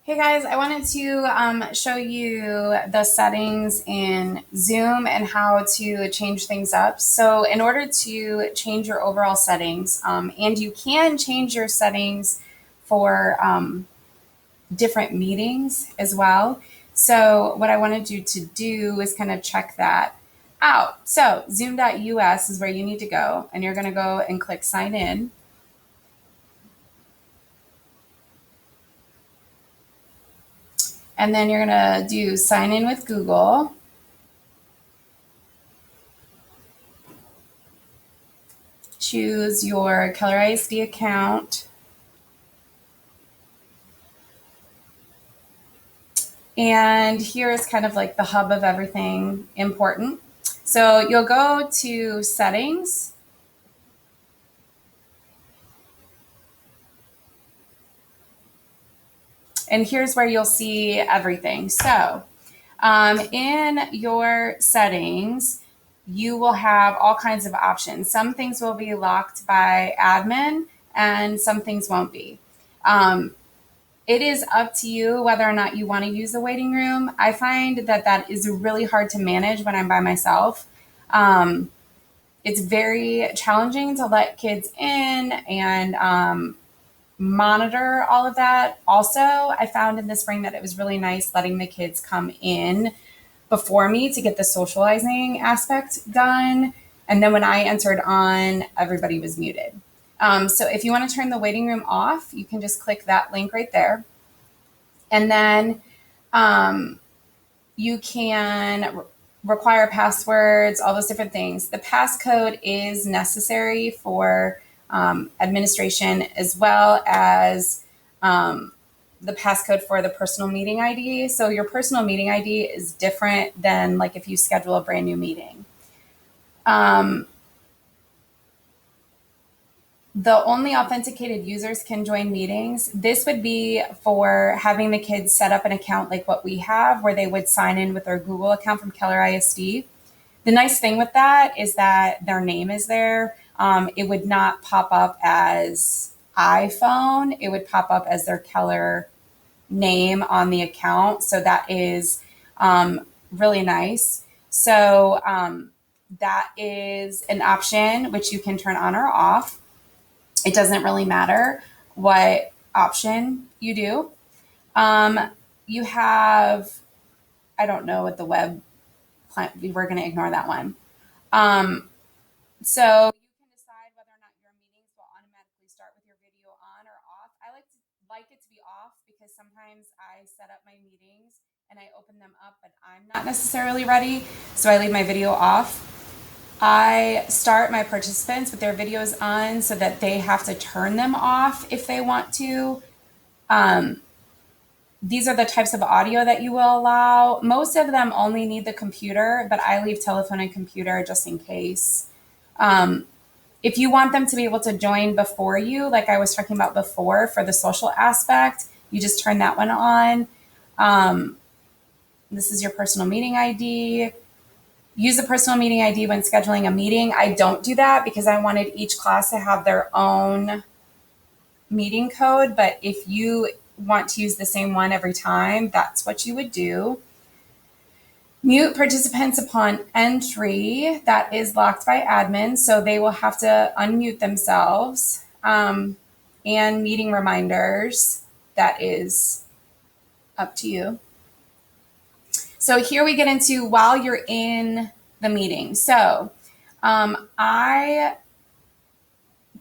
Hey guys, I wanted to show you the settings in Zoom and how to change things up. So in order to change your overall settings, and you can change your settings for different meetings as well. So what I wanted you to do is kind of check that out. So zoom.us is where you need to go, and you're going to go and click sign in. And then you're going to do sign in with Google. Choose your Keller ISD account. And here is kind of like the hub of everything important. So you'll go to settings. And here's where you'll see everything. So in your settings, you will have all kinds of options. Some things will be locked by admin and some things won't be. It is up to you whether or not you want to use the waiting room. I find that that is really hard to manage when I'm by myself. It's very challenging to let kids in and monitor all of that. Also, I found in the spring that it was really nice letting the kids come in before me to get the socializing aspect done. And then when I entered on, everybody was muted. So if you want to turn the waiting room off, you can just click that link right there. And then you can require passwords, all those different things. The passcode is necessary for administration as well as the passcode for the personal meeting ID. So your personal meeting ID is different than like if you schedule a brand new meeting. The only authenticated users can join meetings. This would be for having the kids set up an account like what we have, where they would sign in with their Google account from Keller ISD. The nice thing with that is that their name is there. It would not pop up as iPhone. It would pop up as their Keller name on the account. So that is really nice. So that is an option which you can turn on or off. It doesn't really matter what option you do. You have, I don't know what the web client, we're going to ignore that one. So you can decide whether or not your meetings will automatically start with your video on or off. I like it to be off because sometimes I set up my meetings and I open them up, but I'm not necessarily ready. So I leave my video off. I start my participants with their videos on so that they have to turn them off if they want to. These are the types of audio that you will allow. Most of them only need the computer, but I leave telephone and computer just in case. If you want them to be able to join before you, like I was talking about before for the social aspect, you just turn that one on. This is your personal meeting ID. Use the personal meeting ID when scheduling a meeting. I don't do that because I wanted each class to have their own meeting code. But if you want to use the same one every time, that's what you would do. Mute participants upon entry. That is locked by admin, so they will have to unmute themselves. And meeting reminders, that is up to you. So here we get into while you're in the meeting. So I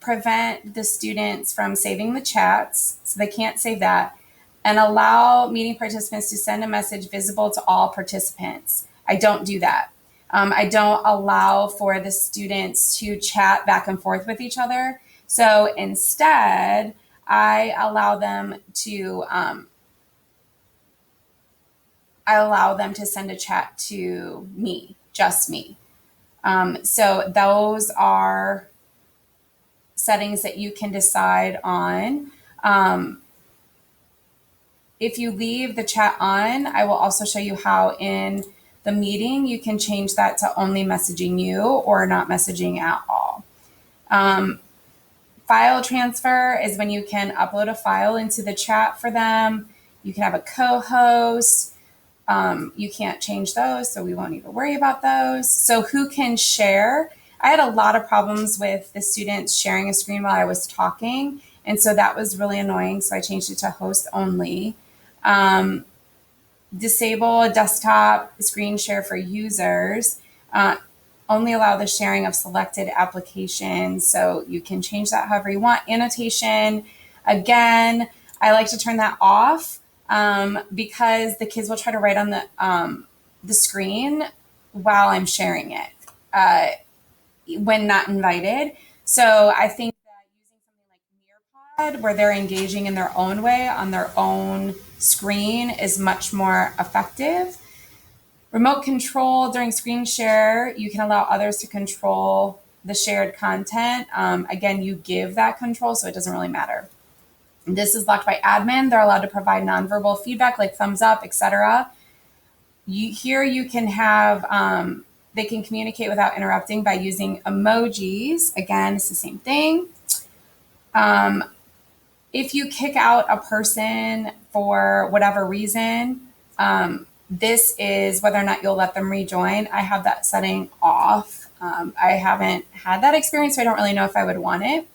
prevent the students from saving the chats, so they can't save that, and allow meeting participants to send a message visible to all participants. I don't do that. I don't allow for the students to chat back and forth with each other. So instead, I allow them to send a chat to me, just me. So those are settings that you can decide on. If you leave the chat on, I will also show you how in the meeting you can change that to only messaging you or not messaging at all. File transfer is when you can upload a file into the chat for them. You can have a co-host. You can't change those, so we won't even worry about those. So who can share? I had a lot of problems with the students sharing a screen while I was talking, and so that was really annoying. So I changed it to host only. Disable a desktop screen share for users. Only allow the sharing of selected applications. So you can change that however you want. Annotation, again, I like to turn that off because the kids will try to write on the screen while I'm sharing it when not invited. So I think that using something like Nearpod, where they're engaging in their own way on their own screen, is much more effective. Remote control during screen share, you can allow others to control the shared content. Again, you give that control, so it doesn't really matter. This is locked by admin. They're allowed to provide nonverbal feedback like thumbs up, etc. Here you can have, they can communicate without interrupting by using emojis. Again, it's the same thing. If you kick out a person for whatever reason, this is whether or not you'll let them rejoin. I have that setting off. I haven't had that experience, so I don't really know if I would want it.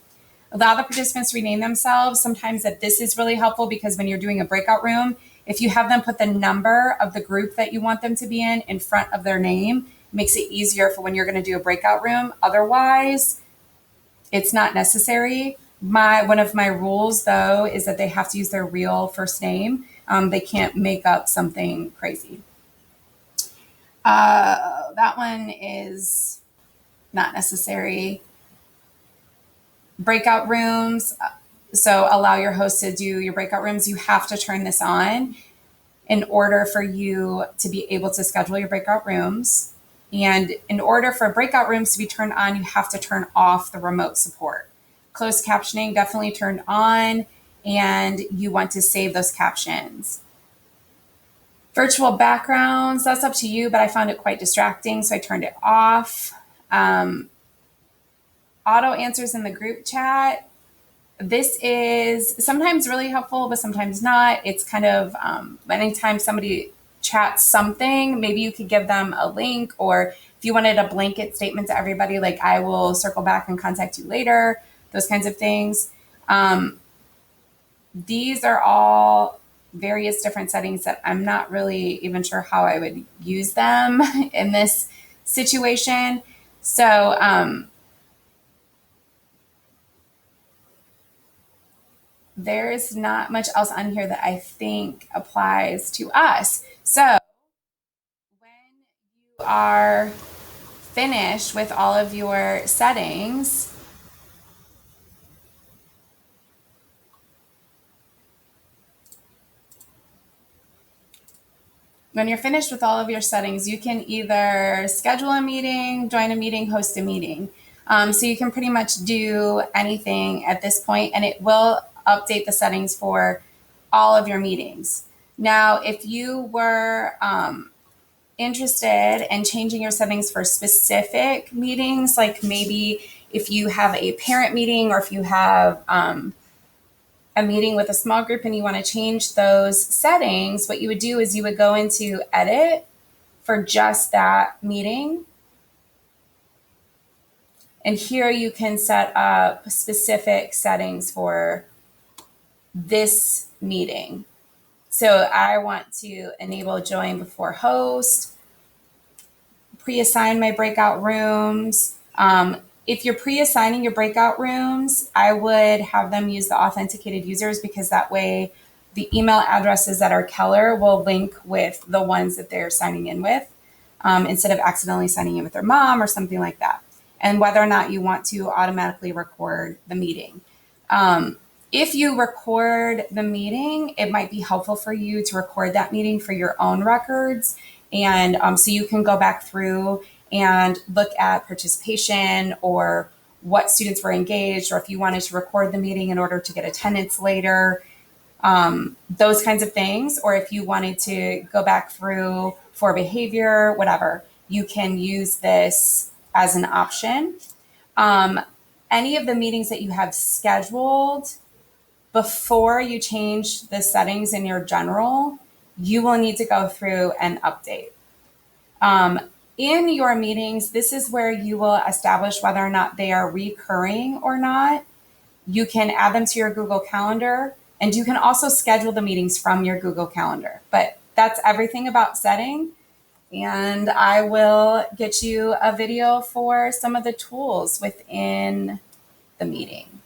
Allow the participants to rename themselves. Sometimes that this is really helpful because when you're doing a breakout room, if you have them put the number of the group that you want them to be in front of their name, it makes it easier for when you're going to do a breakout room. Otherwise, it's not necessary. One of my rules, though, is that they have to use their real first name. They can't make up something crazy. That one is not necessary. Breakout rooms. So allow your host to do your breakout rooms. You have to turn this on in order for you to be able to schedule your breakout rooms. And in order for breakout rooms to be turned on, you have to turn off the remote support. Closed captioning definitely turned on, and you want to save those captions. Virtual backgrounds, that's up to you, but I found it quite distracting, so I turned it off. Auto answers in the group chat. This is sometimes really helpful, but sometimes not. It's kind of anytime somebody chats something, maybe you could give them a link, or if you wanted a blanket statement to everybody, like I will circle back and contact you later, those kinds of things. These are all various different settings that I'm not really even sure how I would use them in this situation. So there's not much else on here that I think applies to us. So when you are finished with all of your settings, you can either schedule a meeting, join a meeting, host a meeting. So you can pretty much do anything at this point, and it will update the settings for all of your meetings. Now, if you were interested in changing your settings for specific meetings, like maybe if you have a parent meeting or if you have a meeting with a small group and you want to change those settings, what you would do is you would go into edit for just that meeting. And here you can set up specific settings for this meeting. So I want to enable join before host, pre-assign my breakout rooms. If you're pre-assigning your breakout rooms, I would have them use the authenticated users, because that way the email addresses that are Keller will link with the ones that they're signing in with, instead of accidentally signing in with their mom or something like that. And whether or not you want to automatically record the meeting. If you record the meeting, it might be helpful for you to record that meeting for your own records. And so you can go back through and look at participation or what students were engaged, or if you wanted to record the meeting in order to get attendance later, those kinds of things. Or if you wanted to go back through for behavior, whatever, you can use this as an option. Any of the meetings that you have scheduled, before you change the settings in your general, you will need to go through and update. In your meetings, this is where you will establish whether or not they are recurring or not. You can add them to your Google Calendar, and you can also schedule the meetings from your Google Calendar. But that's everything about setting. And I will get you a video for some of the tools within the meeting.